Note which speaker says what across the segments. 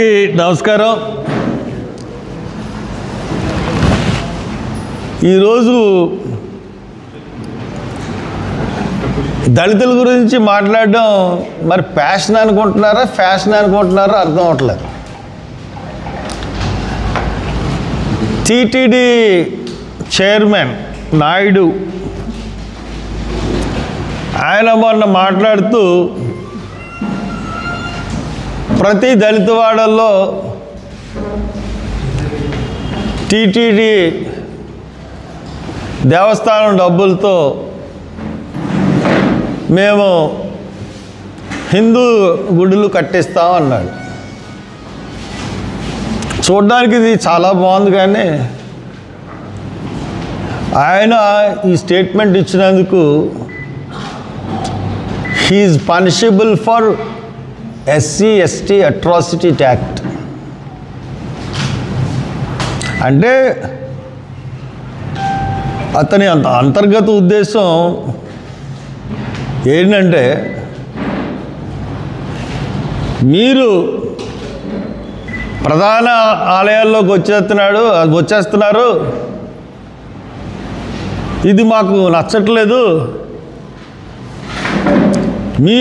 Speaker 1: నమస్కారం. ఈరోజు దళితుల గురించి మాట్లాడడం మరి ప్యాషన్ అనుకుంటున్నారా ఫ్యాషన్ అనుకుంటున్నారో అర్థం అవట్లేదు. టీటీడీ చైర్మన్ నాయుడు ఆయన మొన్న మాట్లాడుతూ ప్రతి దళితవాడల్లో టీటీడీ దేవస్థానం డబ్బులతో మేము హిందూ గుడులు కట్టిస్తామన్నాడు. చూడడానికి ఇది చాలా బాగుంది, కానీ ఆయన ఈ స్టేట్మెంట్ ఇచ్చినందుకు he is punishable for SC/ST atrocity act. అంటే అతని అంతర్గత ఉద్దేశం ఏంటంటే, మీరు ప్రధాన ఆలయాల్లోకి వచ్చేస్తున్నారు, ఇది మాకు నచ్చట్లేదు, మీ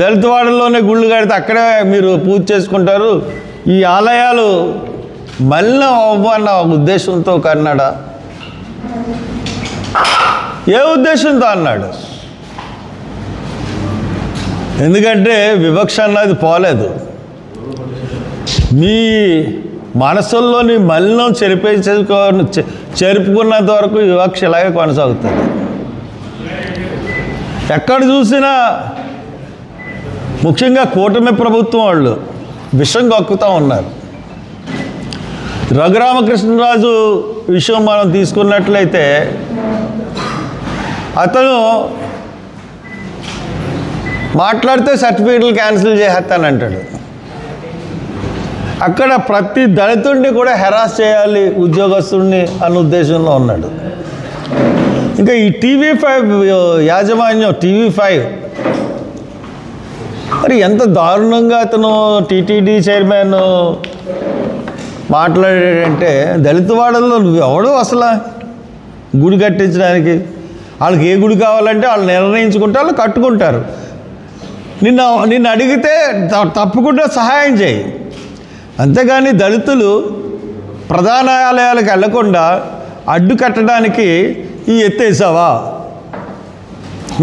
Speaker 1: దళితవాడల్లోనే గుళ్ళు కడితే అక్కడే మీరు పూజ చేసుకుంటారు, ఈ ఆలయాలు మళ్ళీ అవ్వన్న ఉద్దేశంతో కన్నాడా? ఏ ఉద్దేశంతో అన్నాడు? ఎందుకంటే వివక్ష అన్నది పోలేదు. మీ మనసుల్లోని మలినం చెరుపుకున్నంత వరకు వివక్ష ఇలాగే కొనసాగుతుంది. ఎక్కడ చూసినా ముఖ్యంగా కూటమి ప్రభుత్వం వాళ్ళు విషం కక్కుతూ ఉన్నారు. రఘురామకృష్ణరాజు విషయం మనం తీసుకున్నట్లయితే, అతను మాట్లాడితే సర్టిఫికేట్లు క్యాన్సిల్ చేసేస్తానంటాడు. అక్కడ ప్రతి దళితుడిని కూడా హెరాస్ చేయాలి ఉద్యోగస్తుడిని అన్న ఉద్దేశంలో ఉన్నాడు. ఇంకా ఈ TV5 యాజమాన్యం, TV5 మరి ఎంత దారుణంగా అతను టీటీడీ చైర్మన్ మాట్లాడాడంటే, దళితవాడల్లో నువ్వు ఎవడో అసలు గుడి కట్టించడానికి? వాళ్ళకి ఏ గుడి కావాలంటే వాళ్ళు నిర్ణయించుకుంటే వాళ్ళు కట్టుకుంటారు. నిన్ను అడిగితే తప్పకుండా సహాయం చేయి, అంతేగాని దళితులు ప్రధాన ఆలయాలకు వెళ్లకుండా అడ్డు కట్టడానికి ఈ ఎత్తేసావా?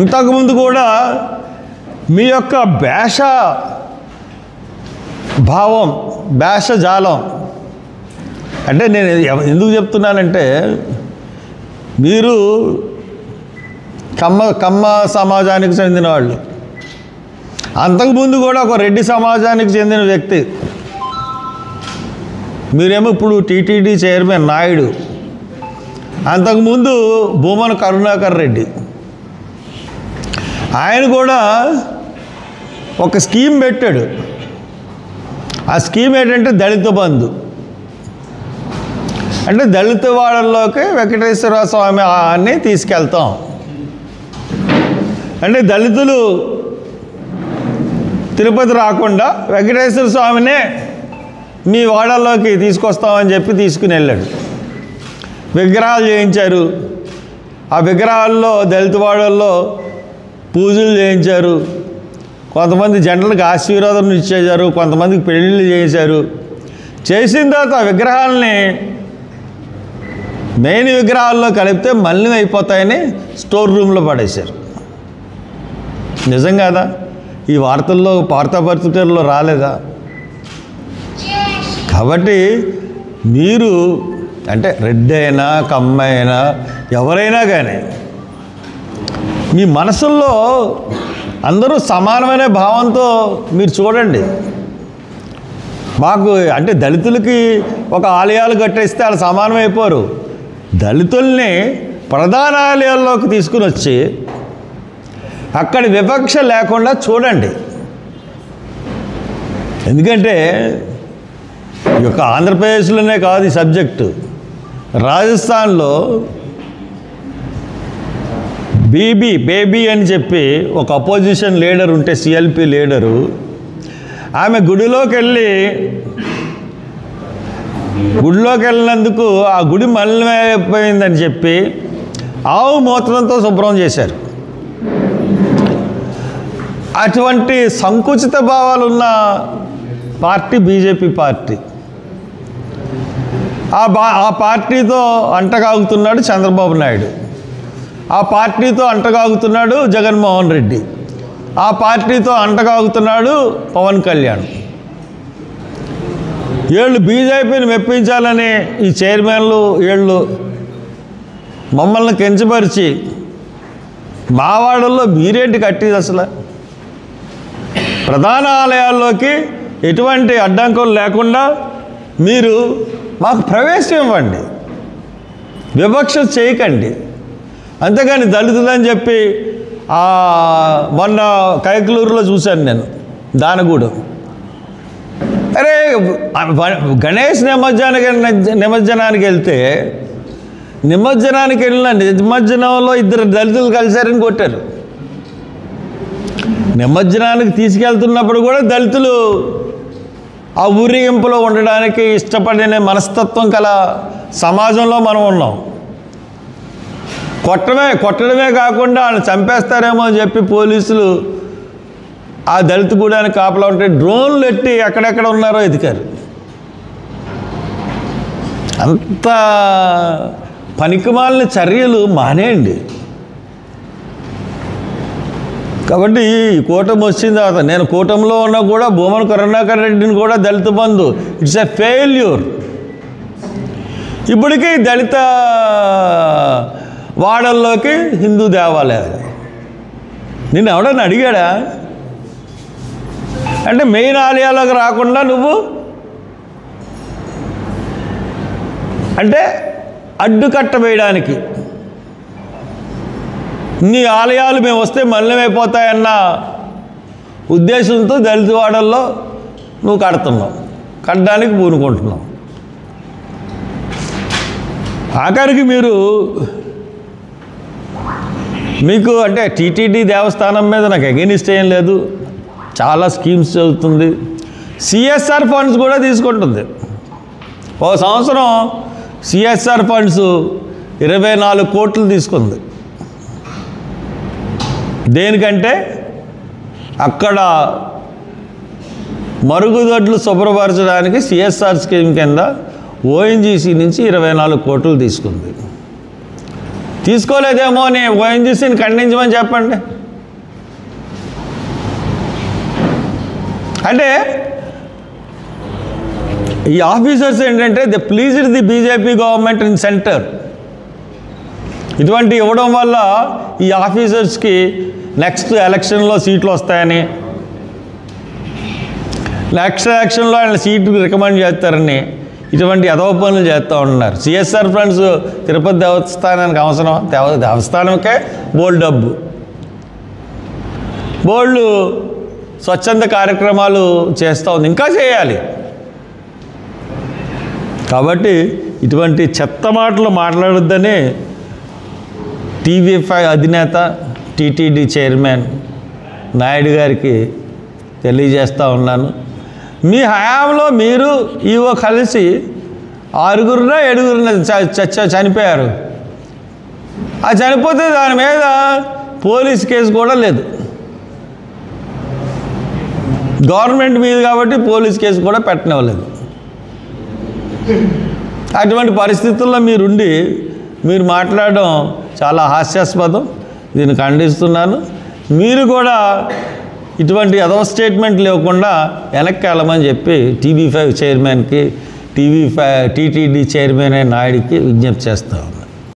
Speaker 1: ఇంతకుముందు కూడా మీ యొక్క భాషజాలం అంటే నేను ఎందుకు చెప్తున్నానంటే, మీరు కమ్మ సమాజానికి చెందిన వాళ్ళు, అంతకుముందు కూడా ఒక రెడ్డి సమాజానికి చెందిన వ్యక్తి, మీరేమో ఇప్పుడు టీటీడీ చైర్మన్ నాయుడు, అంతకుముందు భూమన కరుణాకర్ రెడ్డి. ఆయన కూడా ఒక స్కీమ్ పెట్టాడు. ఆ స్కీమ్ ఏంటంటే దళిత బంధు. అంటే దళిత వాడల్లోకి వెంకటేశ్వర స్వామి అని తీసుకెళ్తాం. అంటే దళితులు తిరుపతి రాకుండా వెంకటేశ్వర స్వామినే మీ వాడల్లోకి తీసుకొస్తామని చెప్పి తీసుకుని వెళ్ళాడు. విగ్రహాలు చేయించారు. ఆ విగ్రహాల్లో దళిత వాడల్లో పూజలు చేయించారు. కొంతమంది జంటలకు ఆశీర్వాదం ఇచ్చేశారు, కొంతమందికి పెళ్ళిళ్ళు చేశారు. చేసిన తర్వాత ఆ విగ్రహాలని మెయిన్ విగ్రహాల్లో కలిపితే మలినం అయిపోతాయని స్టోర్ రూమ్లో పడేశారు. నిజం కాదా? ఈ వార్తాపత్రికల్లో రాలేదా? కాబట్టి మీరు అంటే రెడ్డి అయినా కమ్మ అయినా ఎవరైనా కానీ మీ మనసుల్లో అందరూ సమానమైన భావంతో మీరు చూడండి. మాకు అంటే దళితులకి ఒక ఆలయాలు కట్టేస్తే వాళ్ళు సమానమైపోరు. దళితుల్ని ప్రధాన ఆలయాల్లోకి తీసుకుని వచ్చి అక్కడ వివక్ష లేకుండా చూడండి. ఎందుకంటే ఈ యొక్క ఆంధ్రప్రదేశ్లోనే కాదు ఈ సబ్జెక్టు, రాజస్థాన్లో బేబీ అని చెప్పి ఒక అపోజిషన్ లీడర్ ఉంటే, సిఎల్పి లీడరు, ఆమె గుడిలోకి వెళ్ళినందుకు ఆ గుడి మలినమైపోయిందని చెప్పి ఆవు మూత్రంతో శుభ్రం చేశారు. అటువంటి సంకుచిత భావాలున్న పార్టీ బీజేపీ పార్టీ. ఆ పార్టీతో అంటగాగుతున్నాడు చంద్రబాబు నాయుడు, ఆ పార్టీతో అంటగాగుతున్నాడు జగన్మోహన్ రెడ్డి, ఆ పార్టీతో అంటగాగుతున్నాడు పవన్ కళ్యాణ్. వీళ్ళు బీజేపీని మెప్పించాలని ఈ చైర్మన్లు వీళ్ళు మమ్మల్ని కించపరిచి మా వాడల్లో మీరేంటి కట్టేది? అసలు ప్రధాన ఆలయాల్లోకి ఎటువంటి అడ్డంకులు లేకుండా మీరు మాకు ప్రవేశం ఇవ్వండి, వివక్ష చేయకండి. అంతేగాని దళితులని చెప్పి మొన్న కైకలూరులో చూశాను నేను, దానగూడెం. అరే గణేష్ నిమజ్జనానికి వెళ్తే నిమజ్జనంలో 2 దళితులు కలిశారని కొట్టారు. నిమజ్జనానికి తీసుకెళ్తున్నప్పుడు కూడా దళితులు ఆ ఊరేగింపులో ఉండడానికి ఇష్టపడిన మనస్తత్వం కల సమాజంలో మనం ఉన్నాం. కొట్టడమే కాకుండా వాళ్ళు చంపేస్తారేమో అని చెప్పి పోలీసులు ఆ దళిత గూడానికి కాపలా ఉంటే డ్రోన్లు ఎట్టి ఎక్కడెక్కడ ఉన్నారో ఎతికారు. అంత పనికిమాలిన చర్యలు మానేయండి. కాబట్టి ఈ కూటమి వచ్చిన తర్వాత, నేను కూటమిలో ఉన్నా కూడా భూమన కరుణాకర్ రెడ్డిని కూడా దళిత బంధు ఇట్స్ ఎ ఫెయిల్యూర్. ఇప్పటికీ దళిత వాడల్లోకి హిందూ దేవాలయాలు నిన్ను ఎవడన్నా అడిగాడా? అంటే మెయిన్ ఆలయాలకు రాకుండా నువ్వు అంటే అడ్డుకట్ట వేయడానికి, నీ ఆలయాలు మేము వస్తే మలినమైపోతాయన్న ఉద్దేశంతో దళిత వాడల్లో నువ్వు కట్టడానికి పూనుకుంటున్నావు. ఆఖరికి మీకు అంటే టీటీడీ దేవస్థానం మీద నాకు అగెనిస్ట్ ఏం లేదు, చాలా స్కీమ్స్ చదువుతుంది, సిఎస్ఆర్ ఫండ్స్ కూడా తీసుకుంటుంది. ఓ సంవత్సరం సిఎస్ఆర్ ఫండ్స్ 24 కోట్లు తీసుకుంది. దేనికంటే అక్కడ మరుగుదొడ్లు శుభ్రపరచడానికి సిఎస్ఆర్ స్కీమ్ కింద ఓఎన్జీసీ నుంచి 24 కోట్లు తీసుకుంది. తీసుకోలేదేమో అని ఓఎన్జీసీని ఖండించమని చెప్పండి. అంటే ఈ ఆఫీసర్స్ ఏంటంటే they pleased the BJP government in centre. ఇటువంటి ఇవ్వడం వల్ల ఈ ఆఫీసర్స్కి నెక్స్ట్ ఎలక్షన్లో సీట్లు వస్తాయని, నెక్స్ట్ ఎలక్షన్లో ఆయన సీటు రికమెండ్ చేస్తారని ఇటువంటి అదవ పనులు చేస్తూ ఉంటున్నారు. సిఎస్ఆర్ ఫండ్స్ తిరుపతి దేవస్థానానికి అవసరం, దేవస్థానంకే బోల్డ్ డబ్బు, బోల్డ్ స్వచ్ఛంద కార్యక్రమాలు చేస్తూ ఉంది, ఇంకా చేయాలి. కాబట్టి ఇటువంటి చెత్త మాటలు మాట్లాడొద్దని టీవీ5 అధినేత టీటీడీ చైర్మన్ నాయుడు గారికి తెలియజేస్తూ ఉన్నాను. మీ హయాంలో మీరు ఈవో కలిసి 6గురున 7గురున చనిపోయారు. ఆ చనిపోతే దాని మీద పోలీస్ కేసు కూడా లేదు, గవర్నమెంట్ మీద కాబట్టి పోలీస్ కేసు కూడా పెట్టనివ్వలేదు. అటువంటి పరిస్థితుల్లో మీరు మాట్లాడడం చాలా హాస్యాస్పదం, దీన్ని ఖండిస్తున్నాను. మీరు కూడా ఇటువంటి అదవ స్టేట్మెంట్ లేకుండా వెనక్కి వెళ్ళమని చెప్పి టీవీ5 చైర్మన్కి టీటీడీ చైర్మన్ నాయుడికి విజ్ఞప్తి చేస్తాం.